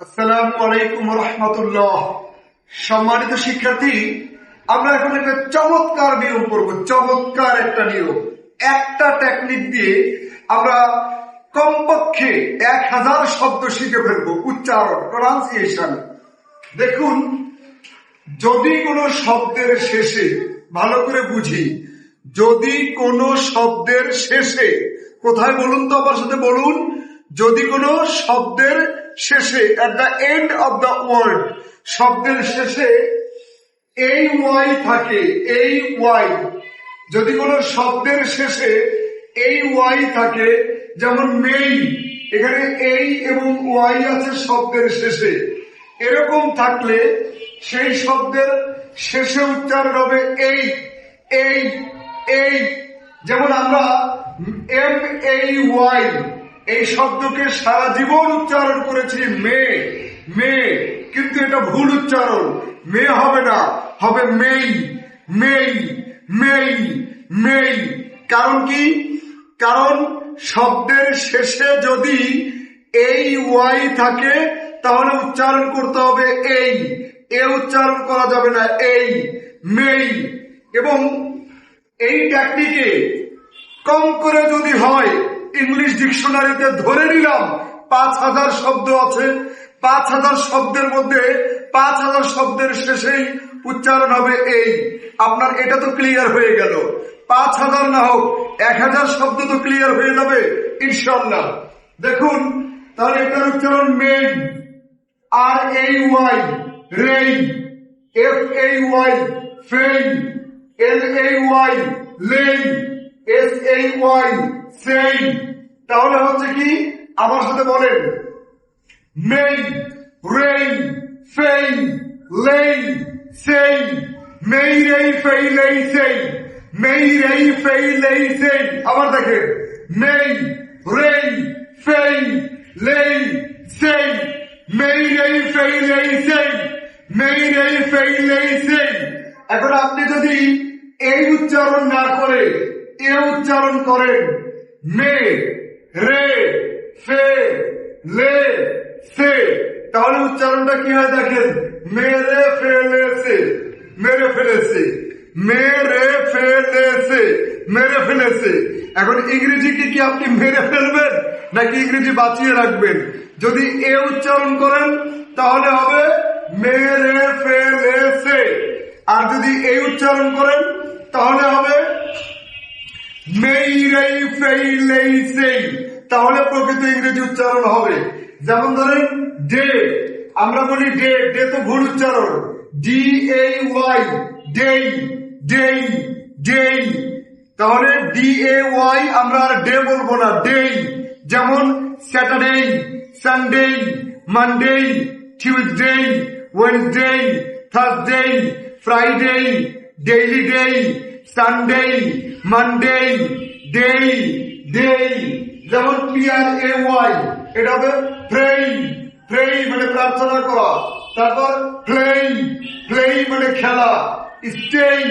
আসসালামু আলাইকুম রহমতুল্লাহ। সম্মানিত শিক্ষার্থী, আমরা এখন একটা চমৎকার নিয়ম করবো। চমৎকার একটা নিয়ম, একটা টেকনিক দিয়ে আমরা কমপক্ষে 1000 শব্দ শিখে ফেলবো। উচ্চারণ, প্রনাউন্সিয়েশন। দেখুন, যদি কোনো শব্দের শেষে, ভালো করে বুঝি, যদি কোনো শব্দের শেষে, কোথায় বলুন তো, আমার সাথে বলুন, যদি কোনো শব্দের শেষে, at the end of the word, শব্দের শেষে এই ওয়াই থাকে, এই ওয়াই, যদি কোনো শব্দের শেষে এই ওয়াই থাকে, যেমন মেই, এখানে এই এবং ওয়াই আছে শব্দের শেষে, এরকম থাকলে সেই শব্দের শেষে উচ্চারণ হবে এই, এই, এই। যেমন আমরা MAY এই শব্দকে সারা জীবন উচ্চারণ করেছি মে, মে, কিন্তু এটা ভুল উচ্চারণ। মে হবে না, হবে মেই, মেই, মেই, মেই। কারণ কি? কারণ শব্দের শেষে যদি এই ওয়াই থাকে তাহলে উচ্চারণ করতে হবে এই, এ উচ্চারণ করা যাবে না, এই, মেই। এবং এই টেকনিকে কম করে যদি হয়, ইংলিশ ডিকশনারিতে ধরে নিলাম 5000 শব্দ আছে, 5000 শব্দের মধ্যে 5000 শব্দের শেষেই উচ্চারণ হবে এই। আপনার এটা তো ক্লিয়ার হয়ে গেল। 5000 না হোক, 1000 শব্দ তো ক্লিয়ার হয়ে যাবে ইনশাআল্লাহ। দেখুন, তাহলে এটার উচ্চারণ মেইন, RAY, রেই, FAY, ফেই, LAY, লেই, SAY, সেই। তাহলে হচ্ছে কি, আমার সাথে বলেন, মেই, রেই, ফেই, লেই, সেই। মেই, রেই, ফেই, লেই, সেই। মেই, রেই, ফেই, লেই, সেই। আবার দেখেন, মেই, রেই, ফেই, লেই, সেই। মেই, রেই, ফেই, লেই, সেই। মেই, রেই, ফেই, লেই, সেই। এখন আপনি যদি এই উচ্চারণ না করে এ উচ্চারণ করেন, মে, রে, ফে, লে, সে, তাহলে উচ্চারণটা কি হয় দেখেন, মেরে ফেলেছে, মেরে ফেলেছে, মেরে ফেলেছে, মেরে ফেলেছে। এখন ইংরেজিকে কি আপনি মেরে ফেলবেন নাকি ইংরেজি বাঁচিয়ে রাখবেন? যদি এ উচ্চারণ করেন তাহলে হবে মেরে ফেলেছে, আর যদি এই উচ্চারণ করেন তাহলে হবে মেই, রেই, ফেই, লেই, সেই। তাহলে প্রকৃত ইংরেজি উচ্চারণ হবে। যেমন ধরেন ডে, আমরা বলি ডে, ডে তো ভুল উচ্চারণ, DAY, ডেই, ডেই, ডেই। তাহলে DAY আমরা আর ডে বলবো না, ডেই। যেমন Saturday, Sunday, Monday, Tuesday, Wednesday, Thursday, Friday, daily day, Sunday, Monday, day, day. যেমন PRAY, এটা হবে প্রেই, প্রেই মানে প্রার্থনা করা। তারপর প্লেই, প্লেই মানে খেলা, স্টেই।